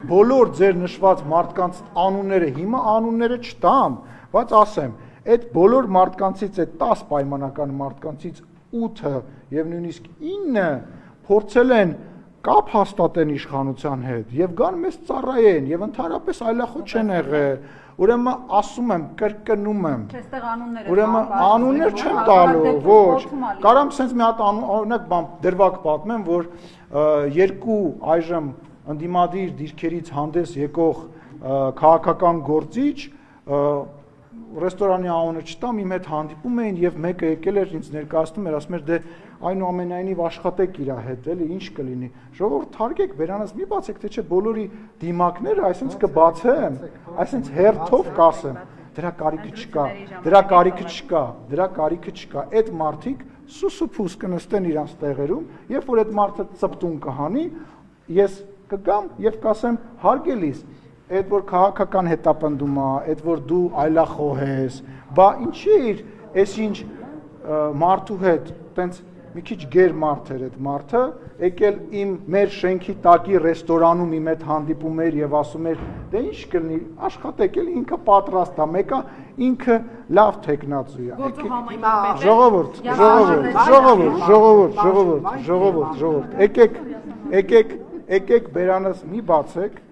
բոլոր ձեր նշված մարդկանց անունները հիմա անունները չտամ, բայց ասեմ, այդ բոլոր մարդկանցից, այդ 10 պայմանական մարդկանցից 8-ը եւ նույնիսկ 9-ը փորձել են կապ հաստատեն իշխանության հետ եւ գան մեզ ծառայեն եւ ընդհանրապես այլախոհ չեն եղել։ Ուրեմն ասում եմ, կրկնում եմ։ Չստեղ անունները։ Ուրեմն անուններ չեմ տալու, ոչ։ Կարամ sense մի հատ օրինակ բան դրվագ պատմեմ, որ երկու այժմ ընդդիմադիր դիրքերից հանդես եկող քաղաքական գործիչ ռեստորանի անունը չտամ, իմ հետ հանդիպում էին եւ մեկը եկել էր ինձ ներկայացնում էր, ասում էր դե այնուամենայնիվ աշխատեք իր հետ, էլի ինչ կլինի։ Ժողովուրդ թարգեք, բերանից մի բացեք, թե չէ բոլորի դիմակները այսինքն կբացեմ, այսինքն հերթով կասեմ, դրա կարիքը չկա, դրա կարիքը չկա, դրա կարիքը չկա։ Այդ մարդիկ սուսուփուս կնստեն իրանց տեղերում, երբ որ այդ մարդը ծպտուն կհանի, ես կգամ եւ կասեմ հարգելիս այդ որ քաղաքական հետապնդում է, այդ որ դու այլախոհ ես, բա ինչի էր այսինչ մարդու հետ, տենց մի քիչ գեր մարդ էր այդ մարդը, եկել իմ մեր շենքի տակի ռեստորանում իմ հետ հանդիպում էր եւ ասում էր, դե ինչ կլինի, աշխատեք, էլի ինքը պատրաստ է, մեկը ինքը լավ տեխնացու է։ Ժողովուրդ, եկեք բերանս մի բացեք